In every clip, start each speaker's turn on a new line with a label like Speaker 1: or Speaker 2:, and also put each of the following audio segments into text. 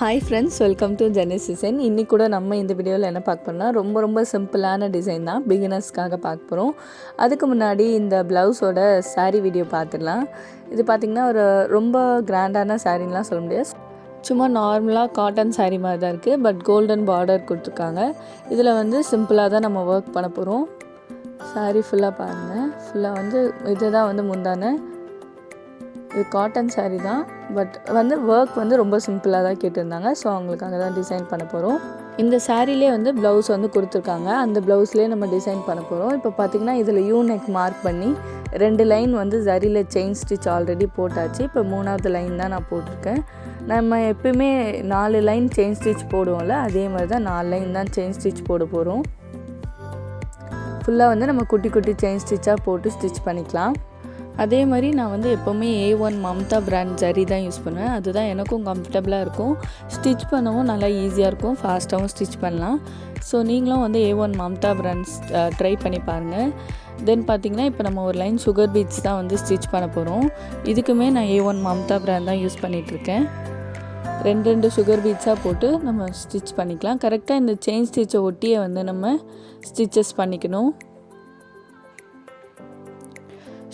Speaker 1: Hi friends, welcome to Jenis design. இன்றைக்கி கூட நம்ம இந்த வீடியோவில் என்ன பார்க்க போகிறோம்னா ரொம்ப சிம்பிளான டிசைன் தான், பிகினர்ஸ்க்காக பார்க்க போகிறோம். அதுக்கு முன்னாடி இந்த ப்ளவுஸோட சாரீ வீடியோ பார்த்துடலாம். இது பார்த்திங்கன்னா ஒரு ரொம்ப கிராண்டான சாரீலாம் சொல்ல முடியாது, சும்மா நார்மலாக காட்டன் சாரீ மாதிரி தான் இருக்குது. பட் கோல்டன் பார்டர் கொடுத்துருக்காங்க. இதில் வந்து சிம்பிளாக தான் நம்ம ஒர்க் பண்ண போகிறோம். சாரீ ஃபுல்லாக பாருங்கள், ஃபுல்லாக வந்து இதுதான் வந்து முந்தான. இது காட்டன் சாரீ தான், பட் வந்து ஒர்க் வந்து ரொம்ப சிம்பிளாக தான் கேட்டிருந்தாங்க. ஸோ அவங்களுக்காக தான் டிசைன் பண்ண போகிறோம். இந்த சாரீலே வந்து ப்ளவுஸ் வந்து கொடுத்துருக்காங்க, அந்த ப்ளவுஸ்லேயே நம்ம டிசைன் பண்ண போகிறோம். இப்போ பார்த்திங்கன்னா இதில் யூ நெக் மார்க் பண்ணி 2 லைன் வந்து ஜரியில் செயின் ஸ்டிச் ஆல்ரெடி போட்டாச்சு. இப்போ 3வது லைன் தான் நான் போட்டிருக்கேன். நம்ம எப்பயுமே 4 லைன் செயின் ஸ்டிச் போடுவோம்ல, அதே மாதிரி தான் 4 லைன் தான் செயின் ஸ்டிச் போட போகிறோம். ஃபுல்லாக வந்து நம்ம குட்டி குட்டி செயின் ஸ்டிச்சாக போட்டு ஸ்டிச் பண்ணிக்கலாம். அதே மாதிரி நான் வந்து எப்போவுமே A1 மம்தா பிராண்ட் ஜரி தான் யூஸ் பண்ணுவேன். அதுதான் எனக்கும் கம்ஃபர்டபுளாக இருக்கும், ஸ்டிச் பண்ணவும் நல்லா ஈஸியாக இருக்கும், ஃபாஸ்ட்டாகவும் ஸ்டிச் பண்ணலாம். ஸோ நீங்களும் வந்து A1 மம்தா பிராண்ட்ஸ் ட்ரை பண்ணி பாருங்கள். தென் பார்த்திங்கன்னா இப்போ நம்ம ஒரு லைன் சுகர் பீட்ஸ் தான் வந்து ஸ்டிச் பண்ண போகிறோம். இதுக்குமே நான் A1 மம்தா பிராண்ட் தான் யூஸ் பண்ணிகிட்ருக்கேன். 2 சுகர் பீட்ஸாக போட்டு நம்ம ஸ்டிச் பண்ணிக்கலாம். கரெக்டாக இந்த செயின் ஸ்டிச்சை ஒட்டியே வந்து நம்ம ஸ்டிச்சஸ் பண்ணிக்கணும்.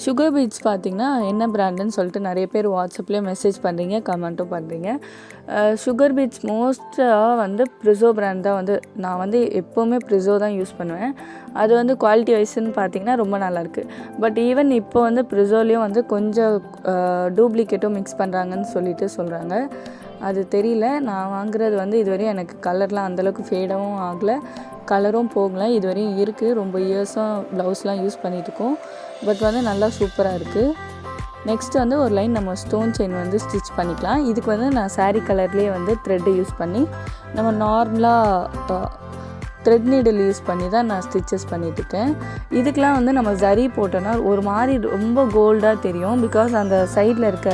Speaker 1: சுகர் பீட்ஸ் பார்த்திங்கன்னா என்ன பிராண்டுன்னு சொல்லிட்டு நிறைய பேர் வாட்ஸ்அப்லேயே மெசேஜ் பண்ணுறீங்க, கமெண்ட்டும் பண்ணுறீங்க. சுகர் பீட்ஸ் மோஸ்ட்டாக வந்து ப்ரிசோ பிராண்ட் தான் வந்து நான் வந்து எப்போவுமே ப்ரிசோ தான் யூஸ் பண்ணுவேன். அது வந்து குவாலிட்டி வைஸ்ன்னு பார்த்திங்கன்னா ரொம்ப நல்லாயிருக்கு. பட் ஈவன் இப்போ வந்து ப்ரிசோலேயும் வந்து கொஞ்சம் டூப்ளிகேட்டும் மிக்ஸ் பண்ணுறாங்கன்னு சொல்லிட்டு சொல்கிறாங்க. அது தெரியல. நான் வாங்குறது வந்து இதுவரையும் எனக்கு கலர்லாம் அந்தளவுக்கு ஃபேடாகவும் ஆகலை, கலரும் போகலை. இதுவரையும் இருக்குது, ரொம்ப இயர்ஸாக ப்ளவுஸ்லாம் யூஸ் பண்ணிகிட்ருக்கோம். பட் வந்து நல்லா சூப்பராக இருக்குது. நெக்ஸ்ட்டு வந்து ஒரு லைன் நம்ம ஸ்டோன் செயின் வந்து ஸ்டிச் பண்ணிக்கலாம். இதுக்கு வந்து நான் சாரீ கலர்லேயே வந்து த்ரெட்டு யூஸ் பண்ணி நம்ம நார்மலாக த்ரெட் நீடில் யூஸ் பண்ணி தான் நான் ஸ்டிச்சஸ் பண்ணிகிட்ருக்கேன். இதுக்கெலாம் வந்து நம்ம ஜரி போட்டோன்னா ஒரு மாதிரி ரொம்ப கோல்டாக தெரியும். பிகாஸ் அந்த சைடில் இருக்க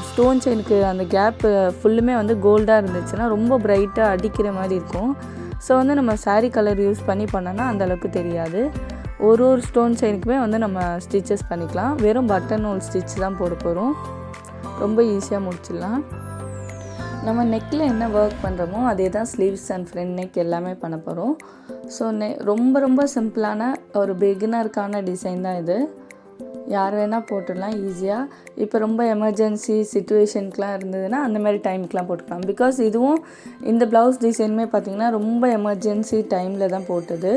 Speaker 1: ஸ்டோன் செயினுக்கு அந்த கேப்பு ஃபுல்லுமே வந்து கோல்டாக இருந்துச்சுன்னா ரொம்ப பிரைட்டாக அடிக்கிற மாதிரி இருக்கும். ஸோ வந்து நம்ம சாரீ கலர் யூஸ் பண்ணி பண்ணோன்னா அந்தளவுக்கு தெரியாது. ஒரு ஸ்டோன் செயினுக்குமே வந்து நம்ம ஸ்டிச்சஸ் பண்ணிக்கலாம். வெறும் பட்டன் ஹோல் ஸ்டிச் தான் போட போகிறோம். ரொம்ப ஈஸியாக முடிச்சிடலாம். நம்ம நெக்கில் என்ன ஒர்க் பண்ணுறோமோ அதே தான் ஸ்லீவ்ஸ் அண்ட் ஃப்ரண்ட் நெக் எல்லாமே பண்ண போகிறோம். ஸோ ரொம்ப சிம்பிளான ஒரு பிகினருக்கான டிசைன் தான் இது. யார் வேணால் போட்டுடலாம் ஈஸியாக. இப்போ ரொம்ப எமர்ஜென்சி சிச்சுவேஷனுக்குலாம் இருந்ததுன்னா அந்த மாதிரி டைமுக்கெலாம் போட்டுக்கலாம். பிகாஸ் இதுவும் இந்த ப்ளவுஸ் டிசைனுமே பார்த்திங்கன்னா ரொம்ப எமர்ஜென்சி டைமில் தான் போட்டது.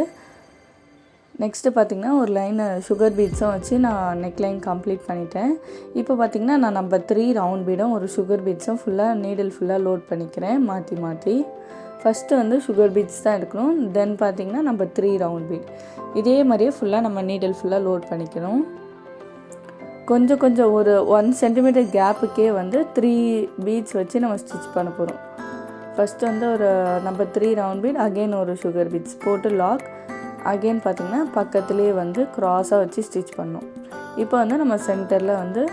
Speaker 1: நெக்ஸ்ட்டு பார்த்திங்கன்னா ஒரு லைன் சுகர் பீட்ஸும் வச்சு நான் நெக் லைன் கம்ப்ளீட் பண்ணிட்டேன். இப்போ பார்த்திங்கன்னா நான் நம்பர் 3 ரவுண்ட் பீடும் ஒரு சுகர் பீட்ஸும் ஃபுல்லாக நீடில் ஃபுல்லாக லோட் பண்ணிக்கிறேன் மாற்றி. ஃபஸ்ட்டு வந்து சுகர் பீட்ஸ் தான் எடுக்கணும். தென் பார்த்திங்கன்னா நம்பர் 3 ரவுண்ட் பீட். இதே மாதிரியே ஃபுல்லாக நம்ம நீடில் ஃபுல்லாக லோட் பண்ணிக்கணும். கொஞ்சம் ஒரு 1 சென்டிமீட்டர் கேப்புக்கே வந்து 3 பீட்ஸ் வச்சு நம்ம ஸ்டிச் பண்ண போகிறோம். ஃபஸ்ட்டு வந்து ஒரு நம்பர் 3 ரவுண்ட் பீட், அகெயின் ஒரு சுகர் பீட்ஸ் போட்டு லாக், அகெயின் பார்த்திங்கன்னா பக்கத்துலேயே வந்து க்ராஸாக வச்சு ஸ்டிச் பண்ணோம். இப்போ வந்து நம்ம சென்டரில் வந்து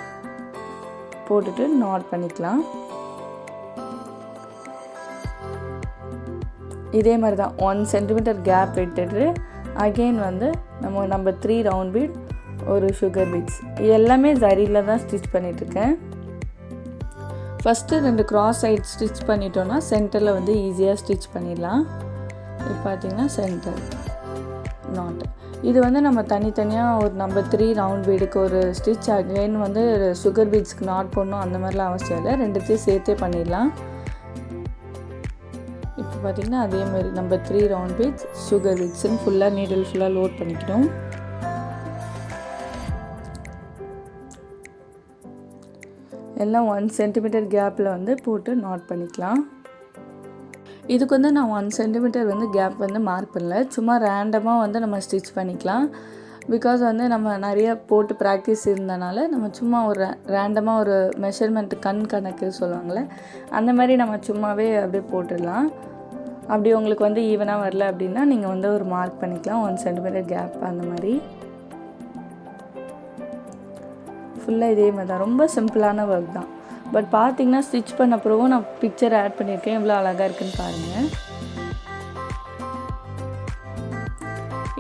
Speaker 1: போட்டுட்டு நாட் பண்ணிக்கலாம். இதே மாதிரி தான் 1 சென்டிமீட்டர் கேப் விட்டுட்டு அகெயின் வந்து நம்ம நம்பர் 3 ரவுண்ட் பீட் ஒரு சுகர் பீட்ஸ். இது எல்லாமே ஜரியில் தான் ஸ்டிச் பண்ணிகிட்ருக்கேன். ஃபஸ்ட்டு 2 க்ராஸ் சைட் ஸ்டிச் பண்ணிட்டோன்னா சென்டரில் வந்து ஈஸியாக ஸ்டிச் பண்ணிடலாம். இப்போ பார்த்திங்கன்னா சென்டர் நாட். இது வந்து நம்ம தனித்தனியாக ஒரு நம்பர் 3 ரவுண்ட் பீடுக்கு ஒரு ஸ்டிச், அகெயின் வந்து சுகர் பீட்ஸ்க்கு நாட் போடணும் அந்த மாதிரிலாம் அவசியம் இல்லை, 2த்தையும் சேர்த்தே பண்ணிடலாம். இப்போ பார்த்திங்கன்னா அதே மாதிரி நம்பர் 3 ரவுண்ட் பீட்ஸ் சுகர் பீட்ஸ்ன்னு ஃபுல்லாக நீடில் ஃபுல்லாக லோட் பண்ணிக்கணும். எல்லாம் 1 சென்டிமீட்டர் கேப்பில் வந்து போட்டு நாட் பண்ணிக்கலாம். இதுக்கு வந்து நான் 1 சென்டிமீட்டர் வந்து கேப் வந்து மார்க் பண்ணல, சும்மா ரேண்டமாக வந்து நம்ம ஸ்டிச் பண்ணிக்கலாம். பிகாஸ் வந்து நம்ம நிறைய போட்டு ப்ராக்டிஸ் இருந்தனால நம்ம சும்மா ஒரு ரேண்டமாக ஒரு மெஷர்மெண்ட்டு கணக்கு சொல்லுவாங்கள்ல, அந்த மாதிரி நம்ம சும்மாவே அப்படியே போட்டுடலாம். அப்படி உங்களுக்கு வந்து ஈவனாக வரல அப்படின்னா நீங்கள் வந்து ஒரு மார்க் பண்ணிக்கலாம், 1 சென்டிமீட்டர் கேப் அந்த மாதிரி. ஃபுல்லாக இதே மாதிரி தான், ரொம்ப சிம்பிளான ஒர்க் தான். பட் பார்த்திங்கன்னா ஸ்டிச் பண்ண அப்புறமும் நான் பிக்சர் ஆட் பண்ணியிருக்கேன், எவ்வளோ அழகாக இருக்குன்னு பாருங்கள்.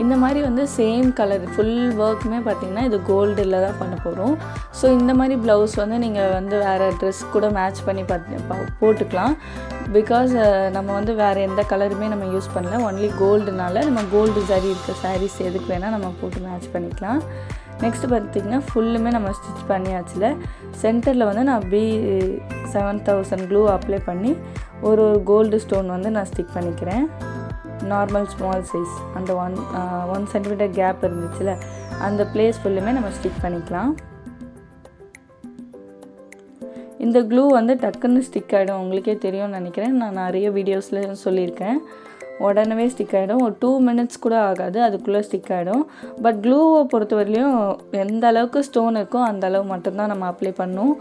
Speaker 1: இந்த மாதிரி வந்து சேம் கலர் ஃபுல் ஒர்க்குமே பார்த்திங்கன்னா இது கோல்டில் தான் பண்ண போகிறோம். ஸோ இந்த மாதிரி ப்ளவுஸ் வந்து நீங்கள் வந்து வேறு ட்ரெஸ் கூட மேட்ச் பண்ணி போட்டுக்கலாம். பிகாஸ் நம்ம வந்து வேறு எந்த கலருமே நம்ம யூஸ் பண்ணல, ஒன்லி கோல்டுனால நம்ம கோல்டு ஜரி இருக்க சாரீஸ் எதுக்கு வேணால் நம்ம போட்டு மேட்ச் பண்ணிக்கலாம். நெக்ஸ்ட்டு பார்த்திங்கன்னா ஃபுல்லுமே நம்ம ஸ்டிச் பண்ணியாச்சுல. சென்டரில் வந்து நான் 7000 க்ளூ அப்ளை பண்ணி ஒரு கோல்டு ஸ்டோன் வந்து நான் ஸ்டிக் பண்ணிக்கிறேன். நார்மல் ஸ்மால் சைஸ் அந்த 1 சென்டிமீட்டர் கேப் இருந்துச்சுல, அந்த பிளேஸ் ஃபுல்லுமே நம்ம ஸ்டிக் பண்ணிக்கலாம். இந்த க்ளூ வந்து டக்குன்னு ஸ்டிக் ஆகிடும், உங்களுக்கே தெரியும்னு நினைக்கிறேன். நான் நிறைய வீடியோஸில் சொல்லியிருக்கேன். உடனே ஸ்டிக் ஆகிடும், ஒரு 2 மினிட்ஸ் கூட ஆகாது, அதுக்குள்ளே ஸ்டிக் ஆகிடும். பட் க்ளூவை பொறுத்தவரையிலையும் எந்த அளவுக்கு ஸ்டோன் இருக்கோ அந்த அளவு மட்டும்தான் நம்ம அப்ளை பண்ணணும்.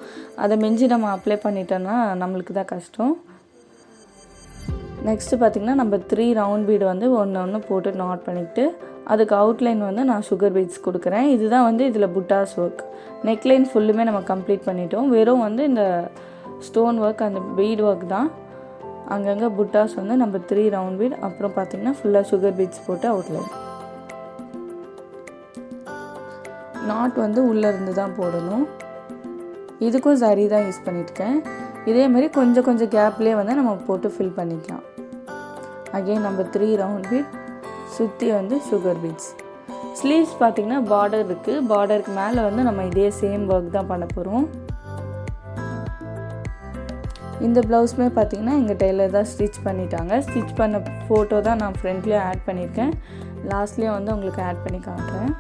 Speaker 1: அதை மிஞ்சி நம்ம அப்ளை பண்ணிட்டோன்னா நம்மளுக்கு தான் கஷ்டம். நெக்ஸ்ட்டு பார்த்திங்கன்னா நம்ம 3 ரவுண்ட் பீடு வந்து ஒன்று போட்டு நாட் பண்ணிக்கிட்டு அதுக்கு அவுட்லைன் வந்து நான் சுகர் பீட்ஸ் கொடுக்குறேன். இதுதான் வந்து இதில் புட்டாஸ் ஒர்க். நெக்லைன் ஃபுல்லுமே நம்ம கம்ப்ளீட் பண்ணிட்டோம். வெறும் வந்து இந்த ஸ்டோன் ஒர்க் அந்த பீட் ஒர்க் தான். அங்கங்கே புட்டாஸ் வந்து நம்ம 3 ரவுண்ட் பீட், அப்புறம் பார்த்திங்கன்னா ஃபுல்லாக சுகர் பீட்ஸ் போட்டு அவுட்லைன். நாட் வந்து உள்ளேருந்து தான் போடணும். இதுக்கும் சரி தான் யூஸ் பண்ணியிருக்கேன். இதேமாரி கொஞ்சம் கொஞ்சம் கேப்லேயே வந்து நம்ம போட்டு ஃபில் பண்ணிக்கலாம். அகெயின் நம்ம 3 ரவுண்ட் பீட், சுற்றி வந்து சுகர் பீட்ஸ். ஸ்லீவ்ஸ் பார்த்திங்கன்னா பார்டர் இருக்குது. பார்டருக்கு மேலே வந்து நம்ம இதே சேம் ஒர்க் தான் பண்ண போகிறோம். இந்த ப்ளவுஸுமே பார்த்திங்கன்னா எங்கள் டெய்லர் தான் ஸ்டிச் பண்ணிட்டாங்க. ஸ்டிச் பண்ண ஃபோட்டோ தான் நான் ஃப்ரண்ட்லேயும் ஆட் பண்ணியிருக்கேன், லாஸ்ட்லேயும் வந்து உங்களுக்கு ஆட் பண்ணி காட்டுறேன்.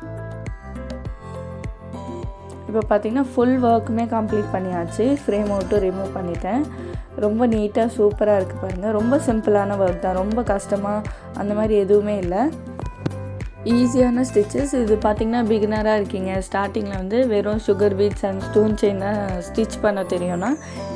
Speaker 1: இப்போ பார்த்திங்கன்னா ஃபுல் ஒர்க்குமே கம்ப்ளீட் பண்ணியாச்சு. ஃப்ரேம் அவுட்டும் ரிமூவ் பண்ணிட்டேன். ரொம்ப நீட்டாக சூப்பராக இருக்குது பாருங்கள். ரொம்ப சிம்பிளான ஒர்க் தான், ரொம்ப கஷ்டமாக அந்த மாதிரி எதுவுமே இல்லை. ஈஸியான ஸ்டிச்சஸ். இது பார்த்திங்கன்னா பிகினராக இருக்கீங்க, ஸ்டார்டிங்கில் வந்து வெறும் சுகர் பீட்ஸ் அண்ட் ஸ்டோன் செயினை ஸ்டிச் பண்ண தெரியும்னா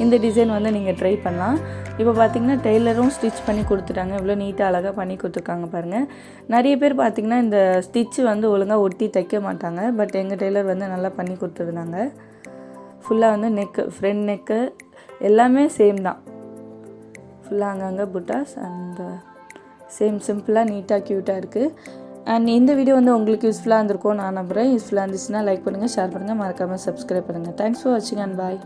Speaker 1: இந்த டிசைன் வந்து நீங்கள் ட்ரை பண்ணலாம். இப்போ பார்த்திங்கன்னா டெய்லரும் ஸ்டிச் பண்ணி கொடுத்துட்டாங்க. இவ்வளோ நீட்டாக அழகாக பண்ணி கொடுத்துருக்காங்க பாருங்கள். நிறைய பேர் பார்த்திங்கன்னா இந்த ஸ்டிச்சு வந்து ஒழுங்காக ஒட்டி தைக்க மாட்டாங்க, பட் எங்கள் டெய்லர் வந்து நல்லா பண்ணி கொடுத்துருந்தாங்க. ஃபுல்லாக வந்து நெக்கு, ஃப்ரண்ட் நெக்கு எல்லாமே சேம் தான். ஃபுல்லாக அங்கங்கே புட்டாஸ் அண்ட் சேம் சிம்பிளாக நீட்டாக க்யூட்டாக இருக்குது. அண்ட் இந்த வீடியோ வந்து உங்களுக்கு யூஸ்ஃபுல்லாக இருந்திருக்கும் நான் நம்புகிறேன். யூஸ்ஃபுல்லாக இருந்துச்சுன்னா லைக் பண்ணுங்கள், ஷேர் பண்ணுங்கள், மறக்காமல் சப்ஸ்கிரைப் பண்ணுங்கள். தேங்க்ஸ் ஃபார் வாட்சிங் அண்ட் பாய்.